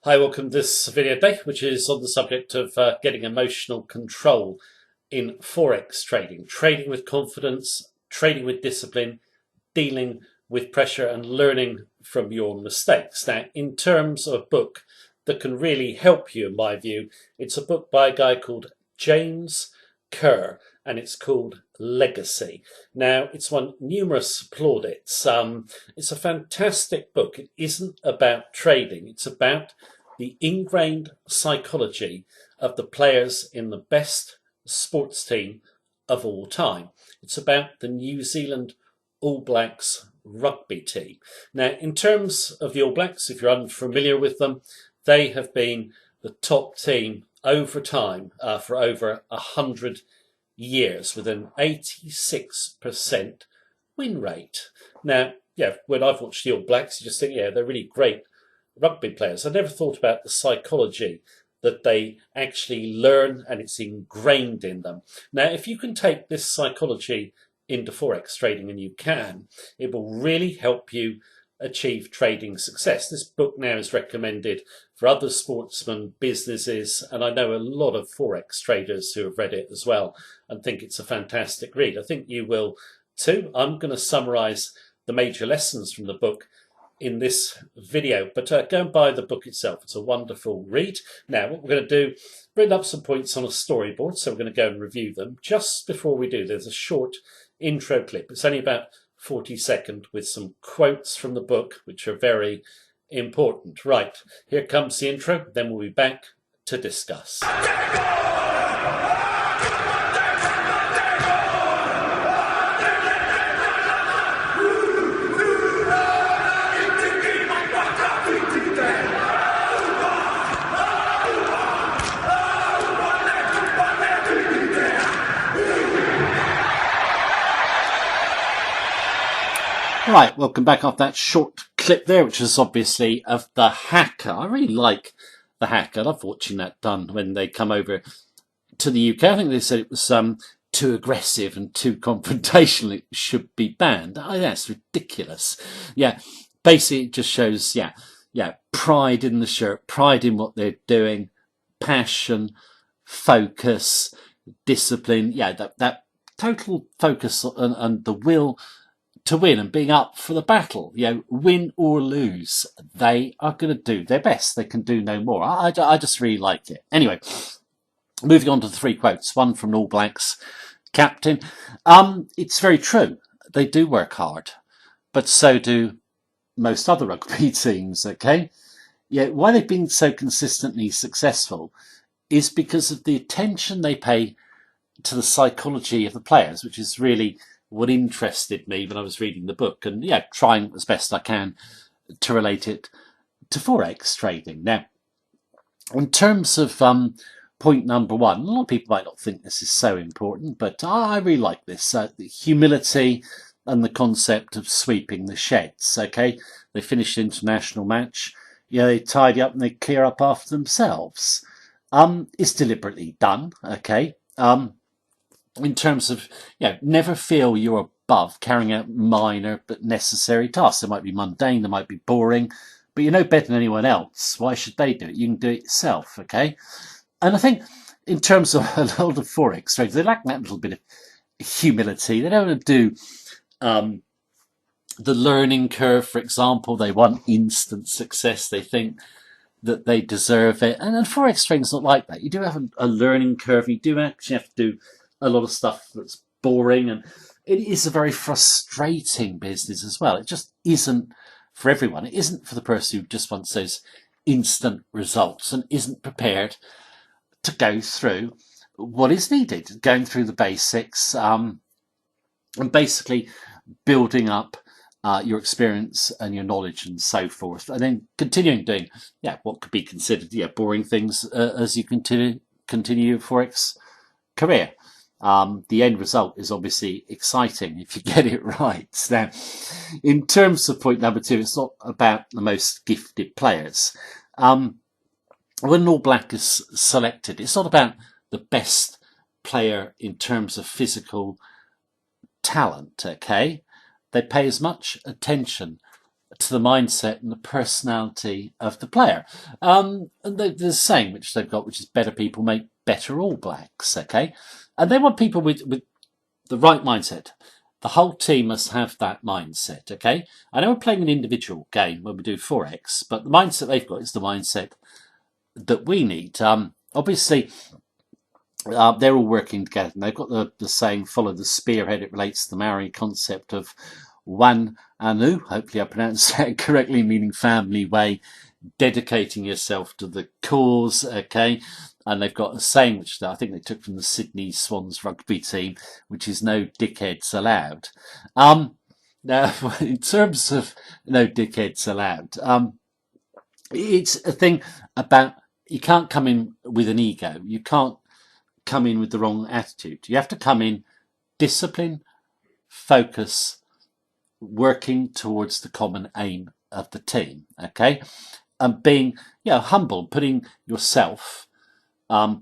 Hi, welcome to this video today, which is on the subject of getting emotional control in Forex trading. Trading with confidence, trading with discipline, dealing with pressure and learning from your mistakes. Now, in terms of a book that can really help you, in my view, it's a book by a guy called James Kerr, and it's called Legacy. Now, it's won numerous plaudits. It's a fantastic book. It isn't about trading. It's about the ingrained psychology of the players in the best sports team of all time. It's about the New Zealand All Blacks rugby team. Now, in terms of the All Blacks, if you're unfamiliar with them, they have been the top team over time for over 100 years with an 86% win rate. Now, when I've watched the All Blacks, you just think, they're really great rugby players. I never thought about the psychology that they actually learn, and it's ingrained in them. Now, if you can take this psychology into Forex trading, and you can, it will really help you achieve trading success. This book now is recommended for other sportsmen, businesses, and I know a lot of Forex traders who have read it as well and think it's a fantastic read. I think you will too. I'm going to summarize the major lessons from the book in this video, but go and buy the book itself. It's a wonderful read. Now, what we're going to do, bring up some points on a storyboard, so we're going to go and review them. Just before we do, there's a short intro clip. It's only about 40-second with some quotes from the book, which are very important. Right, here comes the intro, then we'll be back to discuss. Right, welcome back off that short clip there, which is obviously of the Hacker. I really like the Hacker. I love watching that done when they come over to the UK. I think they said it was too aggressive and too confrontational. It should be banned. Oh, that's ridiculous. Yeah, basically it just shows, pride in the shirt, pride in what they're doing, passion, focus, discipline. Yeah, that total focus and the will to win and being up for the battle. Win or lose, they are going to do their best. They can do no more. I just really like it. Anyway, moving on to the three quotes. One from All Blacks captain. It's very true. They do work hard, but so do most other rugby teams. Okay, why they've been so consistently successful is because of the attention they pay to the psychology of the players, which is really what interested me when I was reading the book, and trying as best I can to relate it to Forex trading. Now, in terms of point number one, a lot of people might not think this is so important, but I really like this. The humility and the concept of sweeping the sheds. Okay, they finish the international match, they tidy up and they clear up after themselves. It's deliberately done. Okay. In terms of, never feel you're above carrying out minor but necessary tasks. They might be mundane, they might be boring, but you're no better than anyone else. Why should they do it? You can do it yourself, okay? And I think in terms of a lot of Forex traders, they lack that little bit of humility. They don't want to do the learning curve, for example. They want instant success. They think that they deserve it. And Forex trading is not like that. You do have a learning curve. You do actually have to do a lot of stuff that's boring, and it is a very frustrating business as well. It just isn't for everyone. It isn't for the person who just wants those instant results and isn't prepared to go through what is needed, going through the basics, and basically building up your experience and your knowledge and so forth, and then continuing doing what could be considered boring things as you continue your Forex career. The end result is obviously exciting if you get it right. Now, in terms of point number two, it's not about the most gifted players. When an All Black is selected, it's not about the best player in terms of physical talent, okay? They pay as much attention to the mindset and the personality of the player. And there's a saying which they've got, which is better people make better All Blacks, okay? And they want people with the right mindset. The whole team must have that mindset, okay? I know we're playing an individual game when we do Forex, but the mindset they've got is the mindset that we need. Obviously, they're all working together, and they've got the saying, follow the spearhead. It relates to the Maori concept of Wan Anu, hopefully I pronounced that correctly, meaning family way, dedicating yourself to the cause, okay? And they've got a saying, which I think they took from the Sydney Swans rugby team, which is no dickheads allowed. Now, in terms of no dickheads allowed, it's a thing about you can't come in with an ego. You can't come in with the wrong attitude. You have to come in discipline, focus, working towards the common aim of the team, okay? And being, humble, putting yourself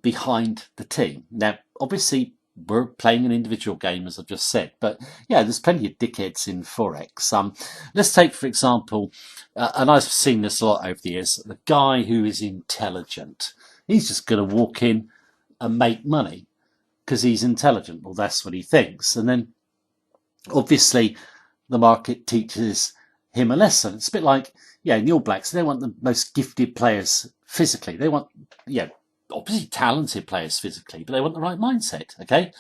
behind the team. Now, obviously, we're playing an individual game, as I've just said, but there's plenty of dickheads in Forex. Let's take, for example, and I've seen this a lot over the years, the guy who is intelligent. He's just going to walk in and make money because he's intelligent. Well, that's what he thinks. And then, obviously, the market teaches him a lesson. It's a bit like, in the All Blacks, they want the most gifted players physically. They want, obviously talented players physically, but they want the right mindset, okay?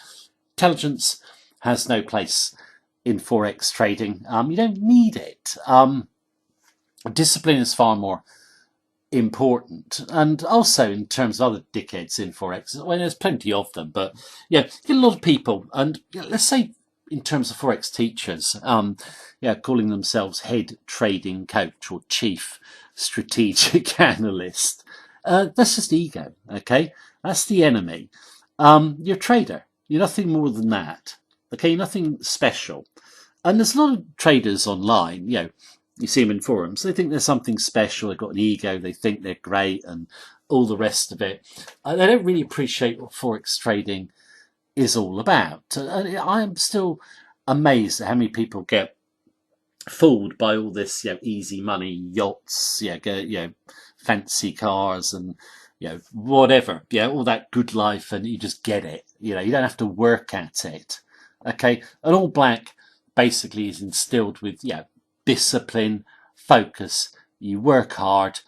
Intelligence has no place in Forex trading. You don't need it. Discipline is far more important. And also in terms of other dickheads in Forex, there's plenty of them, but get a lot of people, and let's say in terms of Forex teachers, calling themselves head trading coach or chief strategic analyst. That's just ego, okay? That's the enemy. You're a trader. You're nothing more than that, okay? Nothing special. And there's a lot of traders online, you see them in forums, they think there's something special, they've got an ego, they think they're great and all the rest of it. They don't really appreciate what Forex trading is all about. I am still amazed at how many people get fooled by all this, easy money, yachts, fancy cars, and whatever, all that good life, and you just get it. You don't have to work at it. Okay, an All Black basically is instilled with discipline, focus. You work hard,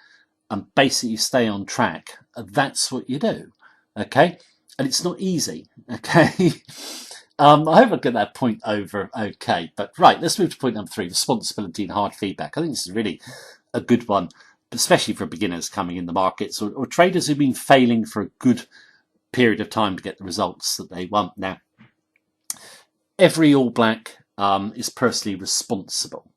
and basically you stay on track. That's what you do. Okay, and it's not easy. Okay. I hope I get that point over okay. But right, let's move to point number 3, responsibility and hard feedback. I think this is really a good one, especially for beginners coming in the markets or traders who've been failing for a good period of time to get the results that they want. Now, every All Black is personally responsible,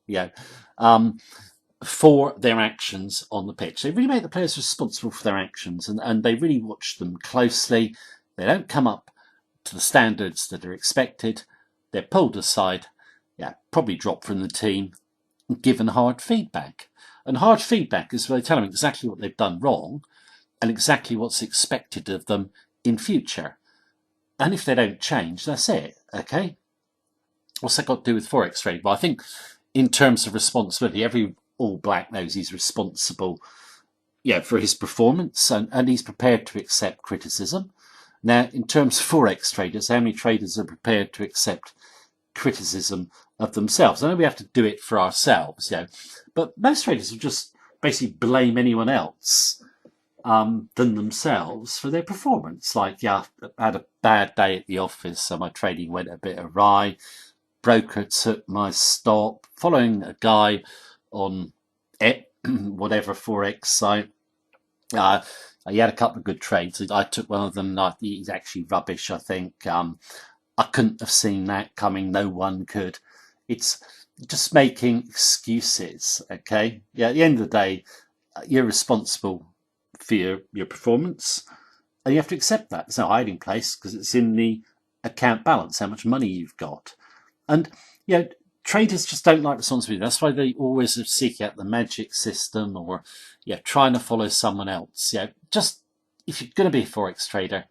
for their actions on the pitch. They really make the players responsible for their actions, and they really watch them closely. They don't come up to the standards that are expected. They're pulled aside, probably dropped from the team, and given hard feedback. And hard feedback is where they tell them exactly what they've done wrong and exactly what's expected of them in future. And if they don't change, that's it, okay? What's that got to do with Forex trading? Well, I think in terms of responsibility, every All Black knows he's responsible for his performance, and he's prepared to accept criticism. Now, in terms of Forex traders, how many traders are prepared to accept criticism of themselves? I know we have to do it for ourselves, but most traders will just basically blame anyone else than themselves for their performance. Like, I had a bad day at the office, so my trading went a bit awry. Broker took my stop, following a guy on whatever Forex site. He had a couple of good trades. I took one of them. He's actually rubbish, I think. I couldn't have seen that coming. No one could. It's just making excuses, okay? At the end of the day, you're responsible for your performance, and you have to accept that. There's no hiding place because it's in the account balance, how much money you've got. And, traders just don't like responsibility. That's why they always seek out the magic system or, trying to follow someone else. Just if you're going to be a Forex trader,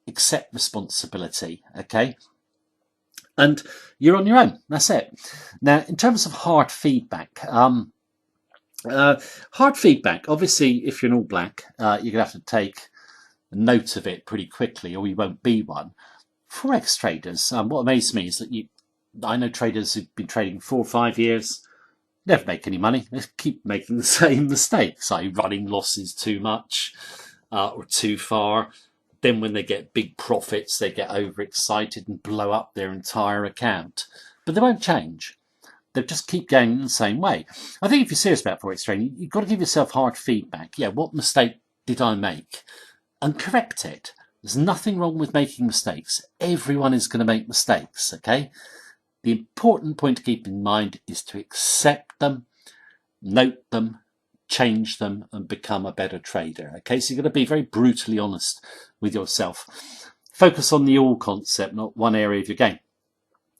accept responsibility, okay? And you're on your own. That's it. Now, in terms of hard feedback, Hard feedback. Obviously, if you're an All Black, you're going to have to take note of it pretty quickly, or you won't be one. Forex traders, what amazed me is that I know traders who've been trading 4 or 5 years, never make any money. They keep making the same mistakes, like running losses too much or too far. Then when they get big profits, they get overexcited and blow up their entire account. But they won't change. They'll just keep going in the same way. I think if you're serious about Forex trading, you've got to give yourself hard feedback. Yeah, what mistake did I make? And correct it. There's nothing wrong with making mistakes. Everyone is going to make mistakes, okay? The important point to keep in mind is to accept them, note them, change them, and become a better trader, okay? So you've got to be very brutally honest with yourself. Focus on the all concept, not one area of your game.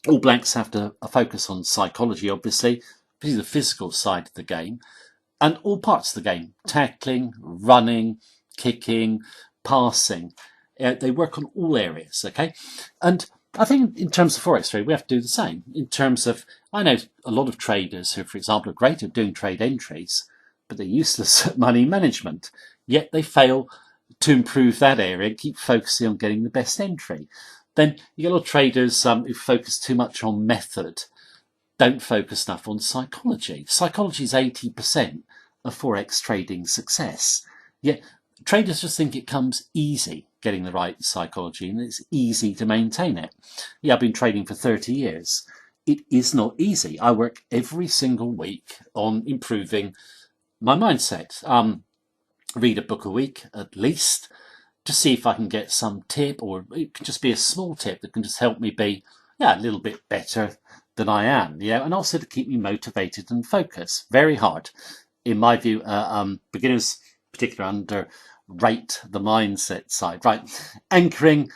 All Blacks have to focus on psychology, obviously, particularly the physical side of the game, and all parts of the game, tackling, running, kicking, passing. They work on all areas, okay? And I think in terms of Forex trade, we have to do the same. In terms of, I know a lot of traders who, for example, are great at doing trade entries, but they're useless at money management, yet they fail to improve that area and keep focusing on getting the best entry. Then you get a lot of traders who focus too much on method, don't focus enough on psychology. Psychology is 80% of Forex trading success. Yet traders just think it comes easy getting the right psychology and it's easy to maintain it. Yeah, I've been trading for 30 years. It is not easy. I work every single week on improving my mindset. Read a book a week at least, to see if I can get some tip, or it can just be a small tip that can just help me be a little bit better than I am, and also to keep me motivated and focused. Very hard, in my view. Beginners particularly underrate the mindset side, right? Anchoring,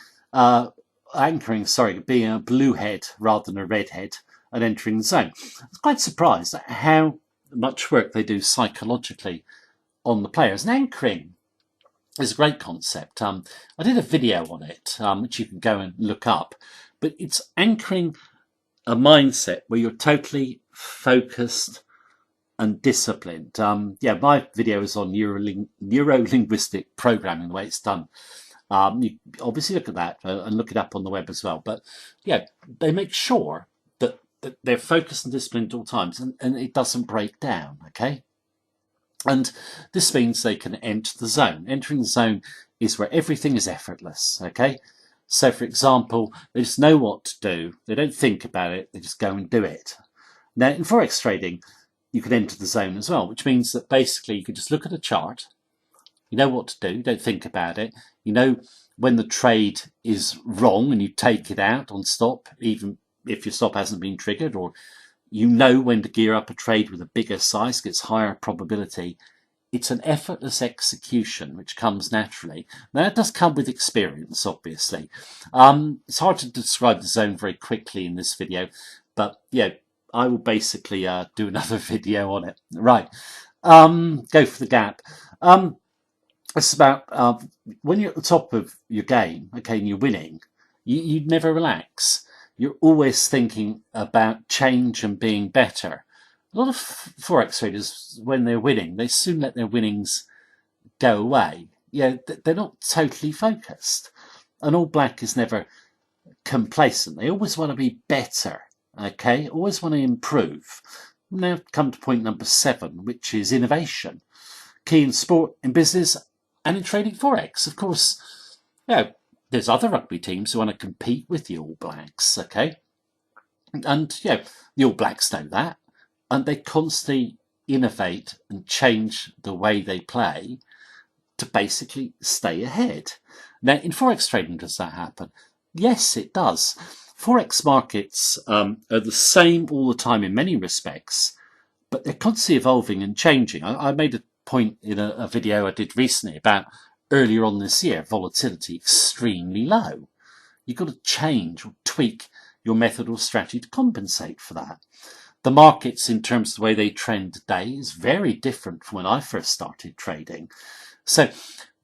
being a blue head rather than a red head and entering the zone. I was quite surprised at how much work they do psychologically on the players. And anchoring is a great concept. I did a video on it, which you can go and look up, but it's anchoring a mindset where you're totally focused and disciplined. My video is on neuro-linguistic programming, the way it's done. You obviously look at that and look it up on the web as well. But they make sure that they're focused and disciplined at all times, and it doesn't break down, okay? And this means they can enter the zone. Entering the zone is where everything is effortless, okay? So, for example, they just know what to do. They don't think about it. They just go and do it. Now, in Forex trading, you can enter the zone as well, which means that basically you can just look at a chart. You know what to do. You don't think about it. You know when the trade is wrong and you take it out on stop, even if your stop hasn't been triggered, or you know when to gear up a trade with a bigger size, gets higher probability. It's an effortless execution which comes naturally. Now, that does come with experience, obviously. It's hard to describe the zone very quickly in this video, but I will basically do another video on it. Right, go for the gap. It's about when you're at the top of your game, okay, and you're winning, you never relax. You're always thinking about change and being better. A lot of Forex traders, when they're winning, they soon let their winnings go away. They're not totally focused. And All Black is never complacent. They always want to be better, okay? Always want to improve. Now come to point number 7, which is innovation. Key in sport, in business, and in trading Forex. Of course, there's other rugby teams who want to compete with the All Blacks, okay? And, the All Blacks know that. And they constantly innovate and change the way they play to basically stay ahead. Now, in Forex trading, does that happen? Yes, it does. Forex markets are the same all the time in many respects, but they're constantly evolving and changing. I made a point in a video I did recently about earlier on this year, volatility extremely low. You've got to change or tweak your method or strategy to compensate for that. The markets, in terms of the way they trend today, is very different from when I first started trading. So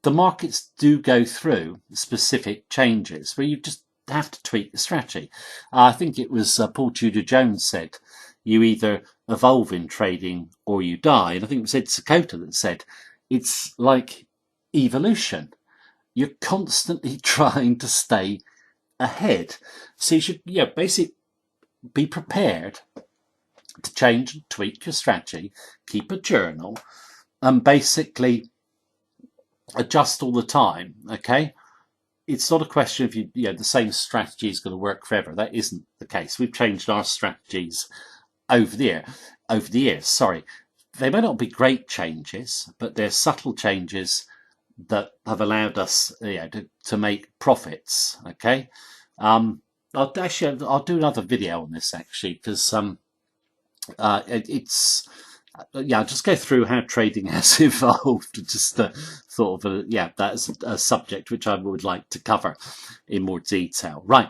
the markets do go through specific changes where you just have to tweak the strategy. I think it was Paul Tudor Jones said, you either evolve in trading or you die. And I think it was Ed Sakota that said it's like evolution. You're constantly trying to stay ahead. So you should, basically be prepared to change and tweak your strategy, keep a journal, and basically adjust all the time. Okay. It's not a question of the same strategy is going to work forever. That isn't the case. We've changed our strategies over the years. Sorry, they may not be great changes, but they're subtle changes that have allowed us to make profits. Okay, I'll do another video on this actually because it's. I'll just go through how trading has evolved. Just sort of that's a subject which I would like to cover in more detail. Right,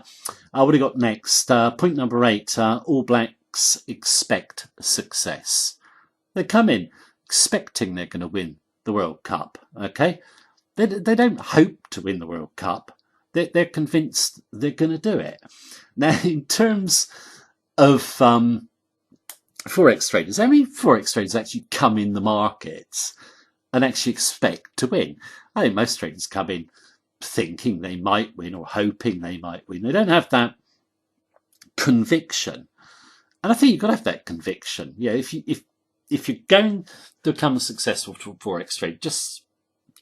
what have we got next? Point number 8: All Blacks expect success. They come in expecting they're going to win the World Cup. Okay, they don't hope to win the World Cup. They're convinced they're going to do it. Now, in terms of Forex traders, how many Forex traders actually come in the markets and actually expect to win? I think most traders come in thinking they might win or hoping they might win. They don't have that conviction. And I think you've got to have that conviction. If you're going to become a successful Forex trader, just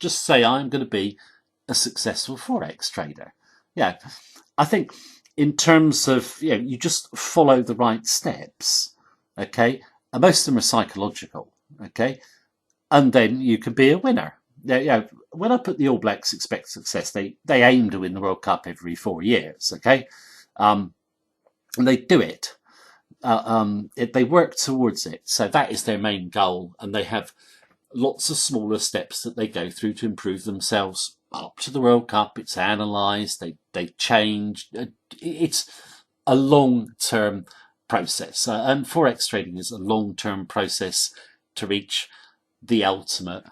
say, I'm going to be a successful Forex trader. I think in terms of, you just follow the right steps. Okay, and most of them are psychological. Okay, and then you can be a winner. When I put the All Blacks expect success, they aim to win the World Cup every 4 years. Okay, and they do it. They work towards it. So that is their main goal, and they have lots of smaller steps that they go through to improve themselves up to the World Cup. It's analysed. They change. It's a long-term process, and Forex trading is a long-term process to reach the ultimate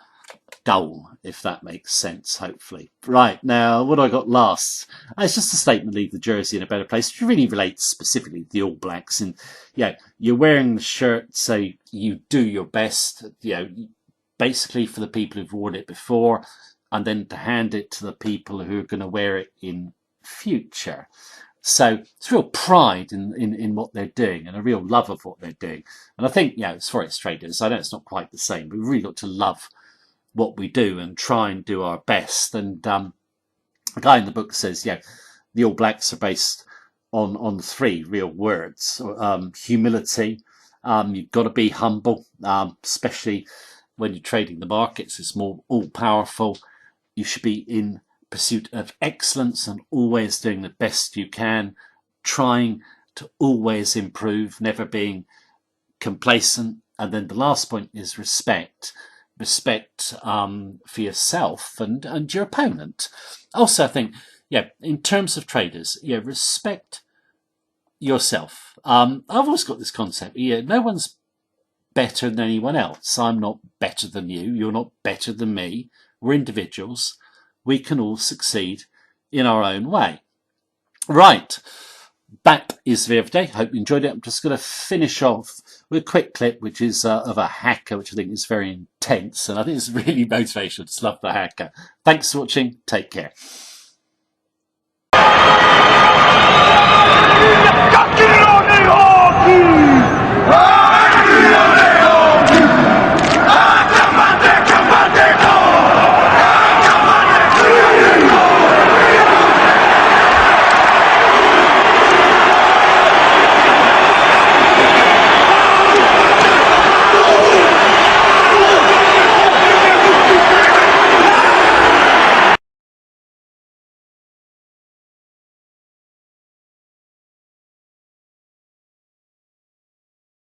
goal, if that makes sense, hopefully. Right, now, what have I got last? It's just a statement, leave the jersey in a better place, which really relates specifically to the All Blacks. And you're wearing the shirt, so you do your best, basically for the people who've worn it before, and then to hand it to the people who are going to wear it in future. So it's real pride in what they're doing and a real love of what they're doing. And I think, as Forex traders, I know it's not quite the same, but we've really got to love what we do and try and do our best. And the guy in the book says, the All Blacks are based on 3 real words. Humility. You've got to be humble, especially when you're trading the markets. It's more all-powerful. You should be in pursuit of excellence and always doing the best you can, trying to always improve, never being complacent. And then the last point is respect. Respect for yourself and your opponent. Also, I think, in terms of traders, respect yourself. I've always got this concept, no one's better than anyone else. I'm not better than you. You're not better than me. We're individuals. We can all succeed in our own way. Right, that is the video of the day. Hope you enjoyed it. I'm just going to finish off with a quick clip, which is of a hacker, which I think is very intense, and I think it's really motivational. Just love the hacker. Thanks for watching. Take care.